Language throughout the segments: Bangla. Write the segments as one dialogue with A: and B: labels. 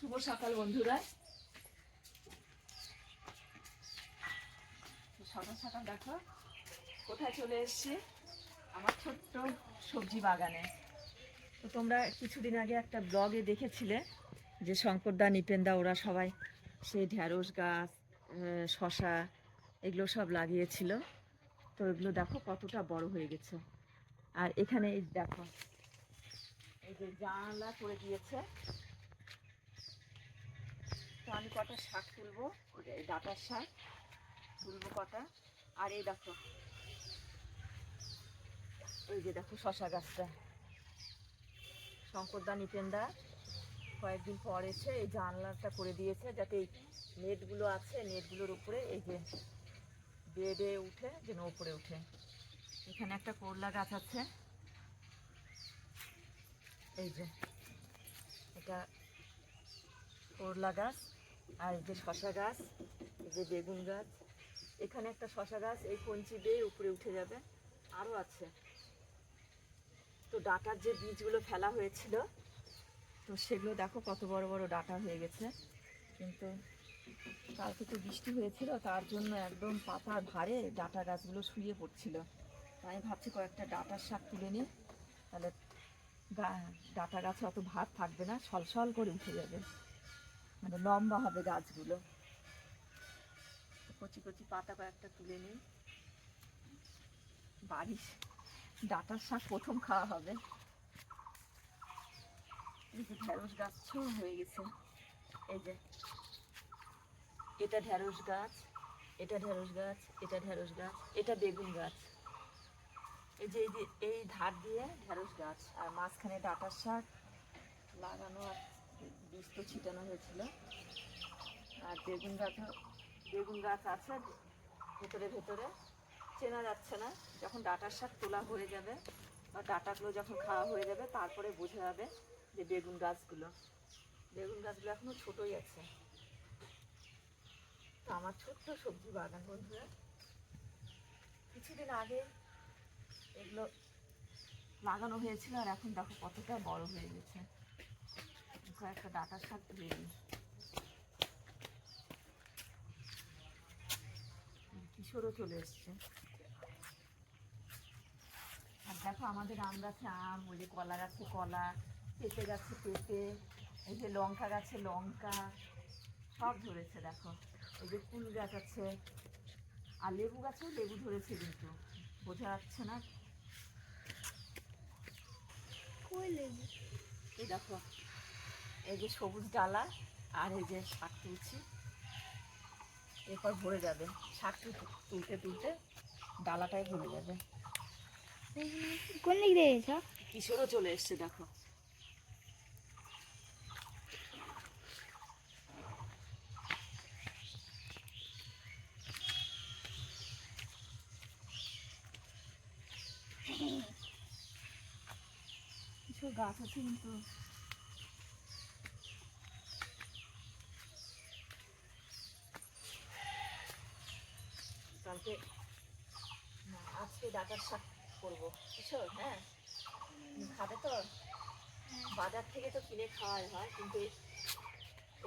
A: শুভ সকাল বন্ধুরা। সকাল সকাল দেখো কোথায় চলে এসেছি, আমার ছোট্ট সবজি বাগানে। তো তোমরা কিছুদিন আগে একটা ব্লগে দেখেছিলে যে শঙ্করদা, নিপেনদা ওরা সবাই সেই ঢ্যাঁড়স গাছ, শশা এগুলো সব লাগিয়েছিল। তো এগুলো দেখো কতটা বড় হয়ে গেছে। আর এখানে এই দেখো, এই যে জানলা করে দিয়েছে। তো আমি কটা শাক তুলবো, এই ডাঁটার শাক তুলবো কটা। আর এই দেখো, এই যে দেখো শশা গাছটা শঙ্করদা, নিপেনদা কয়েকদিন পর এসে এই জানলাটা করে দিয়েছে, যাতে এই নেটগুলো আছে নেটগুলোর উপরে এই যে বেডে উঠে যেন উপরে উঠে। এখানে একটা করলা গাছ আছে, এই যে এটা করলা গাছ। আর এই যে শশা গাছ, এই যে বেগুন গাছ, এখানে একটা শশা গাছ এই কঞ্চি বেয়ে উপরে উঠে যাবে। আরও আছে। তো ডাঁটার যে বীজগুলো ফেলা হয়েছিল, তো সেগুলো দেখো কত বড় বড় ডাঁটা হয়ে গেছে। কিন্তু কালকে তো বৃষ্টি হয়েছিল, তার জন্য একদম পাতার ভারে ডাঁটা গাছগুলো শুয়ে পড়ছিল। তাই ভাবছি কয়েকটা ডাঁটার শাক তুলে নিই, তাহলে ডাঁটা গাছে অত ভার থাকবে না, সলসল করে উঠে যাবে, মানে লম্বা হবে গাছগুলো। কচি কচি পাতা কয়েকটা তুলে নিই, বাড়ির ডাঁটার শাক প্রথম খাওয়া হবে। এই যে ঢেঁড়স গাছ হয়ে গেছে, এই যে এটা ঢেঁড়স গাছ, এটা ঢেঁড়স গাছ, এটা ঢেঁড়স গাছ, এটা বেগুন গাছ। এই যে এই ধার দিয়ে ঢেঁড়স গাছ, আর মাঝখানে ডাঁটার শাক লাগানো, আর বীজ তো ছিটানো হয়েছিল। আর বেগুন গাছ আছে ভেতরে ভেতরে, চেনা যাচ্ছে না। যখন ডাঁটার শাক তোলা হয়ে যাবে বা ডাঁটাগুলো যখন খাওয়া হয়ে যাবে, তারপরে বোঝা যাবে যে বেগুন গাছগুলো এখনো ছোটই আছে। তো আমার ছোট্ট সবজি বাগান বন্ধুরা, কিছুদিন আগে এগুলো লাগানো হয়েছিল, আর এখন দেখো কতটা বড় হয়ে গেছে। একটা ডাঁটার শাক তুলে নিই। কিশোরও চলে এসছে। আর দেখো আমাদের আম গাছে আম, ওই যে কলা গাছে কলা, পেঁপে গাছে পেঁপে, এই যে লঙ্কা গাছে লঙ্কা সব ধরেছে দেখো। এই যে ফুল গাছ আছে, আর লেবু গাছেও লেবু ধরেছে, কিন্তু বোঝা যাচ্ছে না। এই দেখো, এই যে সবুজ ডালা, আর এই যে শাক তুলছি, এরপর ভরে যাবে। শাক তুলতে তুলতে ডালাটাই ভরে যাবে।
B: কোন দিক দিয়ে গেছো?
A: কিশোরও চলে এসছে দেখো। কিছু গাছ আছে কিন্তু কালকে আজকে ডাঁটার শাক করবো। কিশোর, হ্যাঁ খাবে তো? বাজার থেকে তো কিনে খাওয়াই হয়, কিন্তু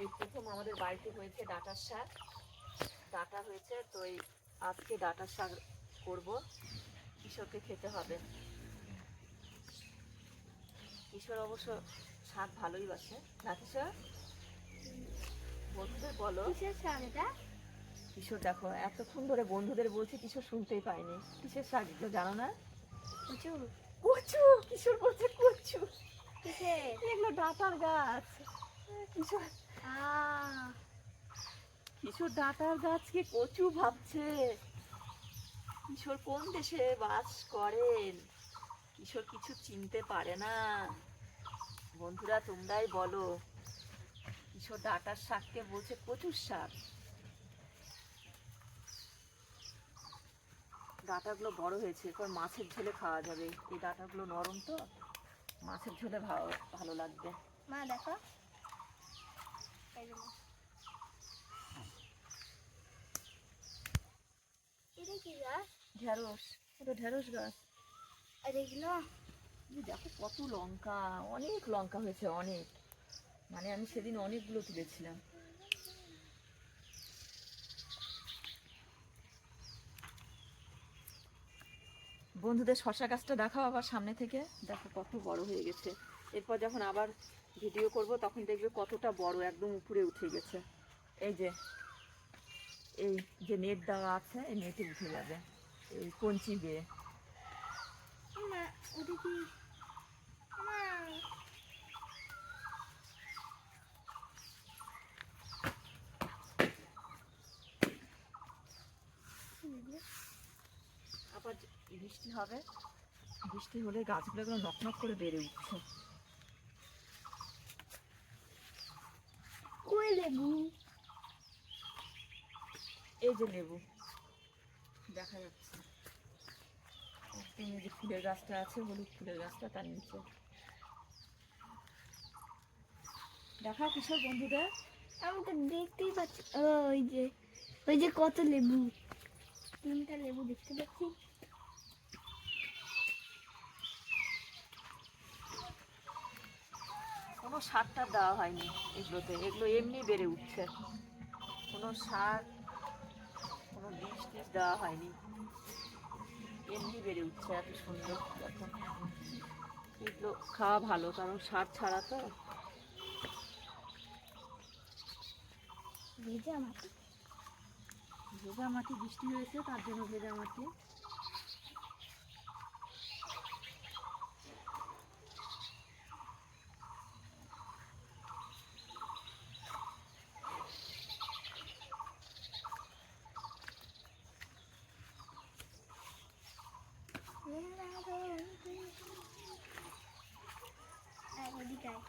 A: এই প্রথম আমাদের বাড়িতে হয়েছে ডাঁটার শাক। ডাঁটা হয়েছে, তো এই আজকে ডাঁটার শাক করবো, কিশোরকে খেতে হবে। কিশোর অবশ্য শাক ভালোই বাসে, না কিশোর? বন্ধুদের বলো।
B: কিসের শাক এটা?
A: কিশোর দেখো এতক্ষণ ধরে বন্ধুদের বলছে, কিশোর শুনতেই পাইনি। কিসের শাক এগুলো জানো না?
B: কচু।
A: কচু, কিশোর বলছে কচু।
B: কিসের?
A: এগুলো ডাঁটার গাছ। কিশোর কিশোর ডাঁটার গাছকে কচু ভাবছে। কিশোর কোন দেশে বাস করেন? কিশোর কিছু চিনতে পারে না। বন্ধুরা তোমরাই বলো, কিশোর ডাঁটার শাককে বলছে কচুর শাক। ডাঁটাগুলো বড় হয়েছে, এরপর মাছের ঝোলে খাওয়া যাবে। এই ডাঁটাগুলো নরম তো, মাছের ঝোলে ভালো লাগবে।
B: মা দেখো, এটা কি গাছ?
A: ঢেঁড়স, এটা ঢেঁড়স গাছ।
B: আর এগুলো
A: দেখো কত লঙ্কা, অনেক লঙ্কা হয়েছে, অনেক। মানে আমি সেদিন অনেকগুলো তুলেছিলাম। বন্ধুদের শশা গাছটা দেখাও আবার সামনে থেকে, দেখো কত বড় হয়ে গেছে। এরপর যখন আবার ভিডিও করব তখন দেখবে কতটা বড়, একদম উপরে উঠে গেছে। এই যে নেট দেওয়া আছে, এই নেটে উঠে যাবে এই কঞ্চি বেয়ে।
B: মা ওটা কি মা
A: আবার বৃষ্টি হবে, বৃষ্টি হলে গাছগুলো একদম নকনক করে বেড়ে উঠছে।
B: কই লেবু?
A: এই যে লেবু দেখা যাচ্ছে, একদম এই যে ফুলের গাছটা আছে, হলুদ ফুলের গাছটা, তার নিচে দেখাও কিশোর বন্ধুদের।
B: আমি তো দেখতেই পাচ্ছি। ওই যে কত লেবু, 3টা লেবু দেখতে পাচ্ছি।
A: কোনো সার টার দেওয়া হয়নি এগুলোতে, এগুলো এমনি বেড়ে উঠছে, কোনো সার কোনো বিষ টিষ দেওয়া হয়নি, এমনি বেড়ে উঠছে এত সুন্দর। এখন এগুলো খাওয়া ভালো, কারণ সার ছাড়া তো।
B: ভেজা মাটি।
A: ভেজা মাটি, বৃষ্টি হয়েছে তার জন্য ভেজা মাটি।
B: ওদিকায়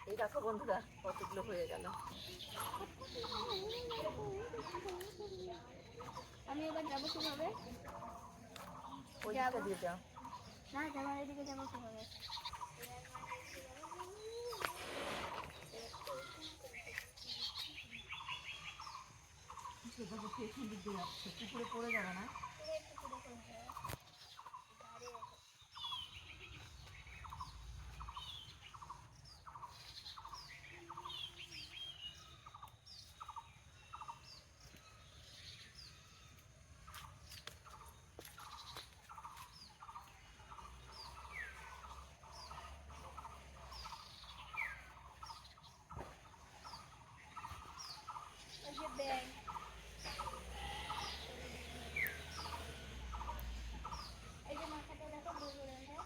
A: এই দেখো বন্ধুরা কতগুলো হয়ে গেল।
B: আমি এবার যাবো কিভাবে?
A: ওই
B: যাবো।
A: দিকটা দিয়ে যাও।
B: না যাবার এদিকে যাবো কিভাবে?
A: সেটা হচ্ছে এখান দিক দিয়ে যাচ্ছে, পুকুরে পড়ে যাবে না।
B: ওই যে ব্যাগ। এই যে মাথাটা দেখো গোল গোল হয়ে।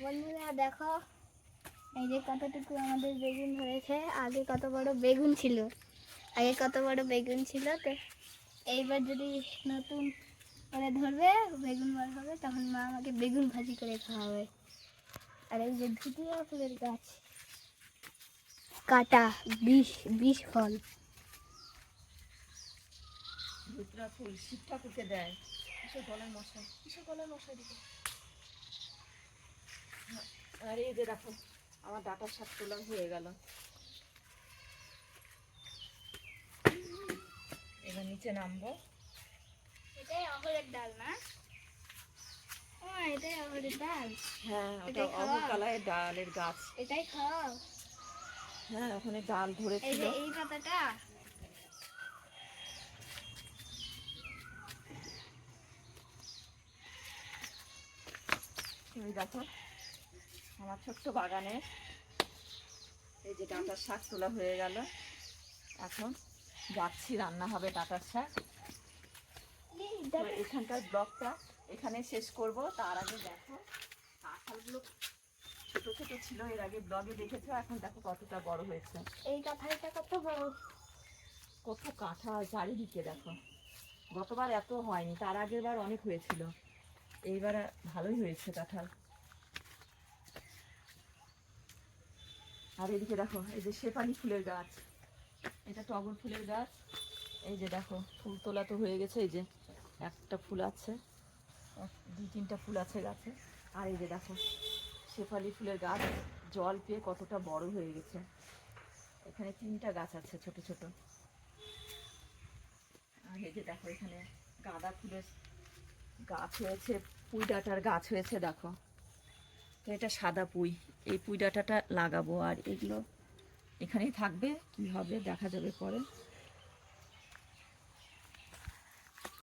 B: বন্ধুরা দেখো, এই যে কতটুকু আমাদের বেগুন ধরেছে। আগে কত বড় বেগুন ছিল, তো এইবার যদি নতুন করে ধরবে, বেগুন বড় হবে, তখন মা আমাকে বেগুন ভাজি করে খাওয়াবে। আর এই যে ধুতিয়া ফুলের গাছ, কাটা, বিষ ফল।
A: ধুতরা ফুল শিব ঠাকুরকে দেয়। কিসের গলায় মশা দিকে। আর এই যে দেখো আমার ডাটার শাক তোলা হয়ে গেল। এবার নিচে নামবো।
B: এটাই অহরের ডাল না? ও এটাই অহরের ডাল।
A: হ্যাঁ, ওটা
B: এটাই খাওয়া?
A: অবকালায় ডালের গাছ।
B: এটাই খাও।
A: হ্যাঁ, ওখানে ডাল
B: এই
A: ধরেছিল।
B: যে এই পাতাটা।
A: তুমি দেখো আমার ছোট্ট বাগানে এই যে ডাঁটার শাক তোলা হয়ে গেল। এখন যাচ্ছি, রান্না হবে ডাঁটার শাক। তো এখানকার ব্লগটা এখানে শেষ করব। তার আগে দেখো কাঁঠালগুলো ছোট ছোট ছিল, এর আগে ব্লগে দেখেছো, এখন দেখো কতটা বড় হয়েছে।
B: এই কাঁঠালটা কত বড়!
A: কত কাঁঠাল চারিদিকে দেখো। গতবার এত হয়নি, তার আগের বার অনেক হয়েছিল, এইবার ভালোই হয়েছে কাঁঠাল। আর এদিকে দেখো এই যে শেফালি ফুলের গাছ, এটা টগর ফুলের গাছ। এই যে দেখো ফুল তোলা তো হয়ে গেছে, এই যে একটা ফুল আছে, দুই তিনটা ফুল আছে গাছে। আর এই যে দেখো শেফালি ফুলের গাছ জল পেয়ে কতটা বড় হয়ে গেছে। এখানে 3টা গাছ আছে ছোট ছোট। আর এই যে দেখো এখানে গাঁদা ফুলের গাছ হয়েছে, পুঁই ডাঁটার গাছ হয়েছে দেখো। তো এটা সাদা পুঁই, এই পুঁই ডাঁটাটা লাগাবো, আর এগুলো এখানেই থাকবে, কি হবে দেখা যাবে পরে।